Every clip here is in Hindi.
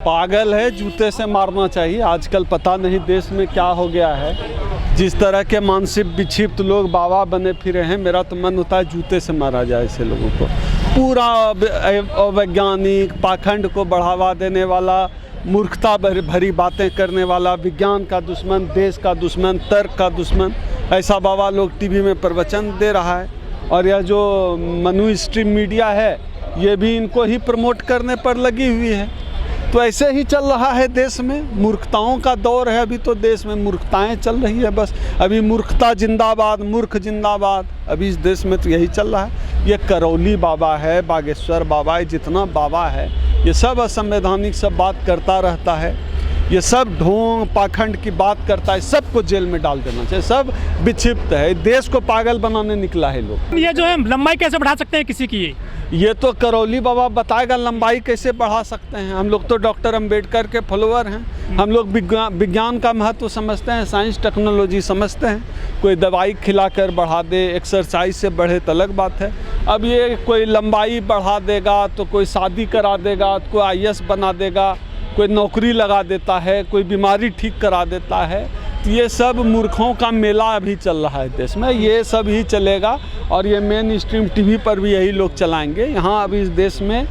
पागल है, जूते से मारना चाहिए। आजकल पता नहीं देश में क्या हो गया है, जिस तरह के मानसिक विक्षिप्त लोग बाबा बने फिरे हैं। मेरा तो मन होता है जूते से मारा जाए ऐसे लोगों को। पूरा अवैज्ञानिक पाखंड को बढ़ावा देने वाला, मूर्खता भरी बातें करने वाला, विज्ञान का दुश्मन, देश का दुश्मन, तर्क का दुश्मन, ऐसा बाबा लोग टीवी में प्रवचन दे रहा है। और यह जो मनु स्ट्रीम मीडिया है, ये भी इनको ही प्रमोट करने पर लगी हुई है। तो ऐसे ही चल रहा है देश में, मूर्खताओं का दौर है। अभी तो देश में मूर्खताएं चल रही है, बस अभी मूर्खता जिंदाबाद, मूर्ख जिंदाबाद। अभी इस देश में तो यही चल रहा है। ये करौली बाबा है, बागेश्वर बाबा है, जितना बाबा है ये सब असंवैधानिक सब बात करता रहता है। ये सब ढोंग पाखंड की बात करता है। सबको जेल में डाल देना चाहिए। सब विक्षिप्त है, देश को पागल बनाने निकला है लोग। ये जो है लंबाई कैसे बढ़ा सकते हैं किसी की? ये तो करौली बाबा बताएगा लंबाई कैसे बढ़ा सकते हैं। हम लोग तो डॉक्टर अंबेडकर के फॉलोअर हैं। हम लोग विज्ञान का महत्व समझते हैं, साइंस टेक्नोलॉजी समझते हैं। कोई दवाई खिलाकर बढ़ा दे, एक्सरसाइज से बढ़े तो अलग बात है। अब ये कोई लंबाई बढ़ा देगा तो कोई शादी करा देगा, तो कोई IAS बना देगा, कोई नौकरी लगा देता है, कोई बीमारी ठीक करा देता है। तो ये सब मूर्खों का मेला अभी चल रहा है देश में। ये सब ही चलेगा और ये मेन स्ट्रीम टीवी पर भी यही लोग चलाएंगे। यहाँ अभी इस देश में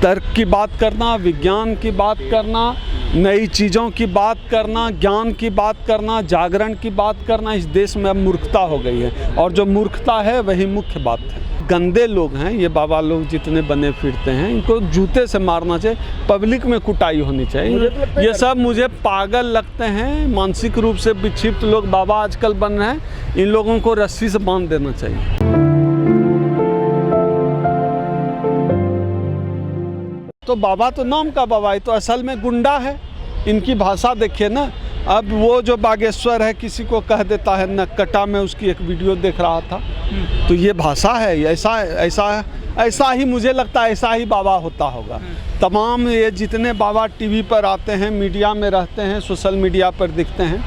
तर्क की बात करना, विज्ञान की बात करना, नई चीज़ों की बात करना, ज्ञान की बात करना, जागरण की बात करना, इस देश में अब मूर्खता हो गई है। और जो मूर्खता है वही मुख्य बात है। गंदे लोग हैं ये बाबा लोग, जितने बने फिरते हैं, इनको जूते से मारना चाहिए। पब्लिक में कुटाई होनी चाहिए। ये सब मुझे पागल लगते हैं, मानसिक रूप से विक्षिप्त लोग बाबा आजकल बन रहे हैं। इन लोगों को रस्सी से बांध देना चाहिए। तो बाबा तो नाम का बाबा है, तो असल में गुंडा है। इनकी भाषा देखिए ना। अब वो जो बागेश्वर है किसी को कह देता है नक्कटा में, उसकी एक वीडियो देख रहा था। तो ये भाषा है, ऐसा ही मुझे लगता है, ऐसा ही बाबा होता होगा। तमाम ये जितने बाबा टीवी पर आते हैं, मीडिया में रहते हैं, सोशल मीडिया पर दिखते हैं,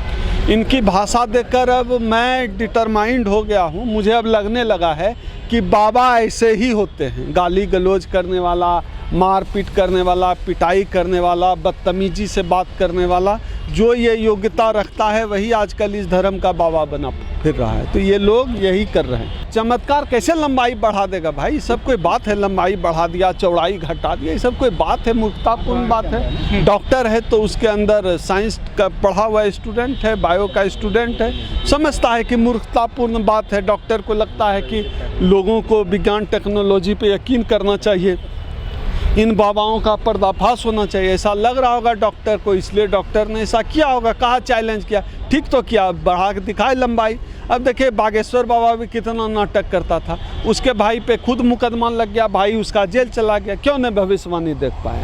इनकी भाषा देखकर अब मैं डिटरमाइंड हो गया हूँ। मुझे अब लगने लगा है कि बाबा ऐसे ही होते हैं। गाली गलौज करने वाला, मारपीट करने वाला, पिटाई करने वाला, बदतमीजी से बात करने वाला, जो ये योग्यता रखता है वही आजकल इस धर्म का बाबा बना फिर रहा है। तो ये लोग यही कर रहे हैं। चमत्कार कैसे लंबाई बढ़ा देगा भाई? सब कोई बात है, लंबाई बढ़ा दिया, चौड़ाई घटा दिया, ये सब कोई बात है? मूर्खतापूर्ण बात है। डॉक्टर है तो उसके अंदर साइंस का पढ़ा हुआ स्टूडेंट है, बायो का स्टूडेंट है, समझता है कि मूर्खतापूर्ण बात है। डॉक्टर को लगता है कि लोगों को विज्ञान टेक्नोलॉजी पे यकीन करना चाहिए, इन बाबाओं का पर्दाफाश होना चाहिए, ऐसा लग रहा होगा डॉक्टर को। इसलिए डॉक्टर ने ऐसा किया होगा, कहा, चैलेंज किया, ठीक तो किया, बढ़ा के दिखाए लंबाई। अब देखिए बागेश्वर बाबा भी कितना नाटक करता था, उसके भाई पे खुद मुकदमा लग गया, भाई उसका जेल चला गया। क्यों नहीं भविष्यवाणी देख पाए?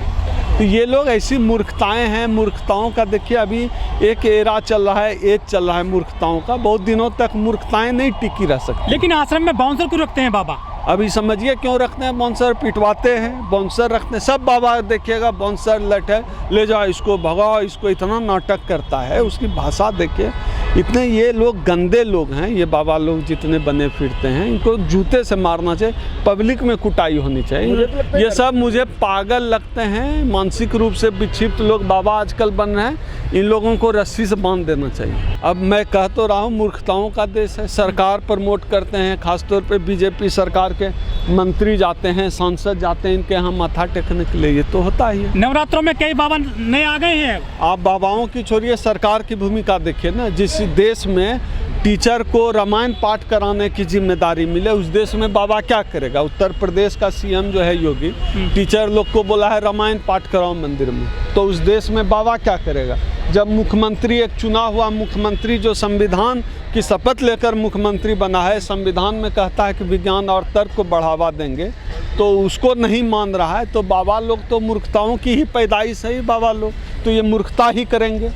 तो ये लोग ऐसी मूर्खताएं हैं। मूर्खताओं का देखिए अभी एक एरा चल रहा है, एज चल रहा है मूर्खताओं का। बहुत दिनों तक मूर्खताएं नहीं टिकी रह सकती। लेकिन आश्रम में बाउंसर क्यों रखते हैं बाबा? अभी समझिए क्यों रखते हैं बाउंसर? पिटवाते हैं, बाउंसर रखते हैं। सब बाबा देखिएगा बाउंसर लट है, ले जाओ इसको, भगाओ इसको, इतना नाटक करता है। उसकी भाषा देखिए। इतने ये लोग गंदे लोग हैं, ये बाबा लोग जितने बने फिरते हैं, इनको जूते से मारना चाहिए। पब्लिक में कुटाई होनी चाहिए। ये सब मुझे पागल लगते हैं, मानसिक रूप से विक्षिप्त लोग बाबा आजकल बन रहे हैं। इन लोगों को रस्सी से बांध देना चाहिए। अब मैं कह तो रहा हूँ, मूर्खताओं का देश है। सरकार प्रमोट करते हैं, खासतौर पे बीजेपी सरकार के मंत्री जाते हैं, सांसद जाते हैं इनके यहाँ माथा टेकने के लिए। ये तो होता ही है। नवरात्रों में कई बाबा नए आ गए हैं। आप बाबाओं की छोड़िए, सरकार की भूमिका देखिए ना। जिस देश में टीचर को रामायण पाठ कराने की जिम्मेदारी मिले, उस देश में बाबा क्या करेगा? उत्तर प्रदेश का CM जो है योगी, टीचर लोग को बोला है रामायण पाठ कराओ मंदिर में, तो उस देश में बाबा क्या करेगा? जब मुख्यमंत्री, एक चुना हुआ मुख्यमंत्री जो संविधान की शपथ लेकर मुख्यमंत्री बना है, संविधान में कहता है कि विज्ञान और तर्क को बढ़ावा देंगे, तो उसको नहीं मान रहा है। तो बाबा लोग तो मूर्खताओं की ही पैदाइश है। बाबा लोग तो ये मूर्खता ही करेंगे।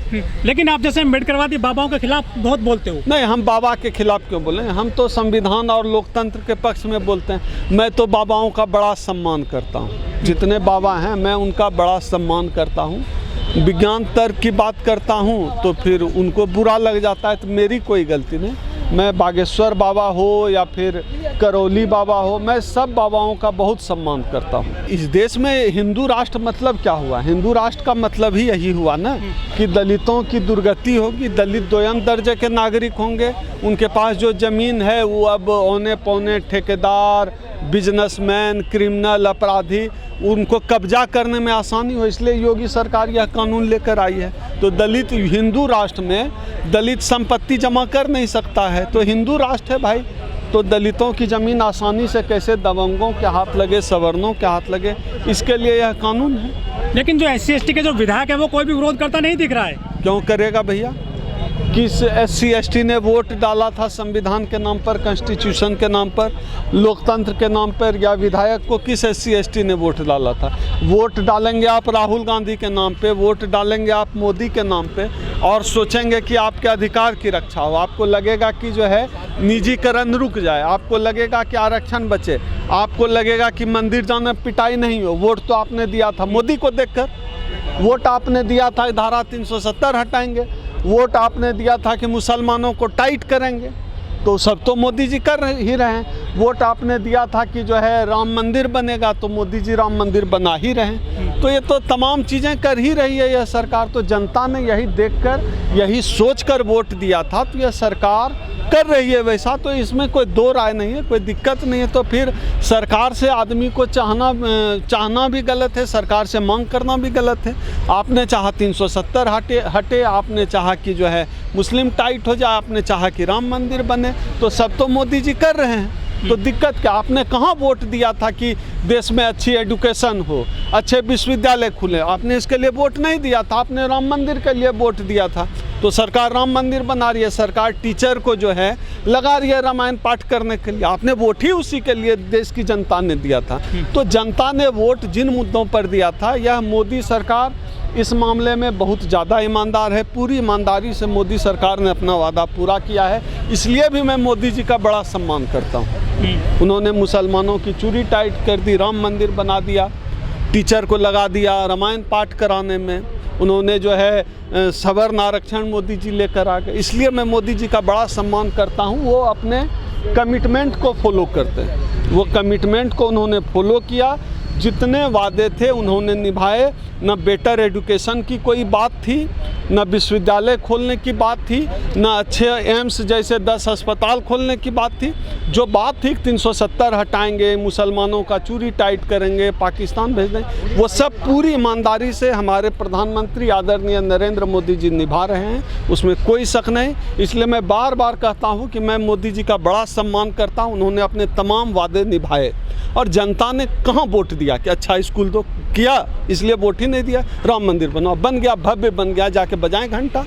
लेकिन आप जैसे अम्बेडकरवादी बाबाओं के खिलाफ बहुत बोलते हो। नहीं, हम बाबा के खिलाफ क्यों बोलें? हम तो संविधान और लोकतंत्र के पक्ष में बोलते हैं। मैं तो बाबाओं का बड़ा सम्मान करता हूँ। जितने बाबा हैं मैं उनका बड़ा सम्मान करता हूँ। विज्ञान तर्क की बात करता हूँ तो फिर उनको बुरा लग जाता है, तो मेरी कोई गलती नहीं। मैं बागेश्वर बाबा हो या फिर करौली बाबा हो, मैं सब बाबाओं का बहुत सम्मान करता हूँ। इस देश में हिंदू राष्ट्र मतलब क्या हुआ? हिंदू राष्ट्र का मतलब ही यही हुआ ना कि दलितों की दुर्गति होगी, दलित दोयम दर्जे के नागरिक होंगे, उनके पास जो ज़मीन है वो अब औने पौने ठेकेदार, बिजनेसमैन, क्रिमिनल, अपराधी, उनको कब्जा करने में आसानी हो, इसलिए योगी सरकार यह कानून लेकर आई है। तो दलित हिंदू राष्ट्र में दलित संपत्ति जमा कर नहीं सकता है, तो हिंदू राष्ट्र है भाई। तो दलितों की ज़मीन आसानी से कैसे दबंगों के हाथ लगे, सवर्णों के हाथ लगे, इसके लिए यह कानून है। लेकिन जो SC/ST के जो विधायक है वो कोई भी विरोध करता नहीं दिख रहा है। क्यों करेगा भैया? किस SC/ST ने वोट डाला था संविधान के नाम पर, कॉन्स्टिट्यूशन के नाम पर, लोकतंत्र के नाम पर, या विधायक को किस SC/ST ने वोट डाला था? वोट डालेंगे आप राहुल गांधी के नाम पे, वोट डालेंगे आप मोदी के नाम पे, और सोचेंगे कि आपके अधिकार की रक्षा हो। आपको लगेगा कि जो है निजीकरण रुक जाए, आपको लगेगा कि आरक्षण बचे, आपको लगेगा कि मंदिर जाने पिटाई नहीं हो। वोट तो आपने दिया था मोदी को देखकर, वोट आपने दिया था धारा 370 हटाएंगे, वोट आपने दिया था कि मुसलमानों को टाइट करेंगे, तो सब तो मोदी जी कर ही रहे हैं। वोट आपने दिया था कि जो है राम मंदिर बनेगा, तो मोदी जी राम मंदिर बना ही रहे हैं। तो ये तो तमाम चीज़ें कर ही रही है यह सरकार। तो जनता ने यही देखकर, यही सोचकर वोट दिया था, तो यह सरकार कर रही है वैसा, तो इसमें कोई दो राय नहीं है, कोई दिक्कत नहीं है। तो फिर सरकार से आदमी को चाहना भी गलत है, सरकार से मांग करना भी गलत है। आपने चाहा 370 हटे, आपने चाहा कि जो है मुस्लिम टाइट हो जाए, आपने चाहा कि राम मंदिर बने, तो सब तो मोदी जी कर रहे हैं। तो दिक्कत क्या? आपने कहाँ वोट दिया था कि देश में अच्छी एजुकेशन हो, अच्छे विश्वविद्यालय खुले? आपने इसके लिए वोट नहीं दिया था, आपने राम मंदिर के लिए वोट दिया था। तो सरकार राम मंदिर बना रही है, सरकार टीचर को जो है लगा रही है रामायण पाठ करने के लिए, आपने वोट ही उसी के लिए देश की जनता ने दिया था। तो जनता ने वोट जिन मुद्दों पर दिया था, यह मोदी सरकार इस मामले में बहुत ज़्यादा ईमानदार है। पूरी ईमानदारी से मोदी सरकार ने अपना वादा पूरा किया है, इसलिए भी मैं मोदी जी का बड़ा सम्मान करता हूँ। उन्होंने मुसलमानों की चूड़ी टाइट कर दी, राम मंदिर बना दिया, टीचर को लगा दिया रामायण पाठ कराने में, उन्होंने जो है सवर्ण आरक्षण मोदी जी लेकर आ गए, इसलिए मैं मोदी जी का बड़ा सम्मान करता हूँ। वो अपने कमिटमेंट को फॉलो करते हैं, वो कमिटमेंट को उन्होंने फॉलो किया, जितने वादे थे उन्होंने निभाए। न बेटर एजुकेशन की कोई बात थी, न विश्वविद्यालय खोलने की बात थी, न अच्छे एम्स जैसे 10 अस्पताल खोलने की बात थी। जो बात थी 370 हटाएंगे, मुसलमानों का चूड़ी टाइट करेंगे, पाकिस्तान भेज देंगे, वो सब पूरी ईमानदारी से हमारे प्रधानमंत्री आदरणीय नरेंद्र मोदी जी निभा रहे हैं, उसमें कोई शक नहीं। इसलिए मैं बार बार कहता हूँ कि मैं मोदी जी का बड़ा सम्मान करता हूँ। उन्होंने अपने तमाम वादे निभाए, और जनता ने कहाँ वोट दिया कि अच्छा स्कूल दो, किया, इसलिए वोट ही नहीं दिया। राम मंदिर बनाओ, बन गया, भव्य बन गया, जाके बजाएं घंटा।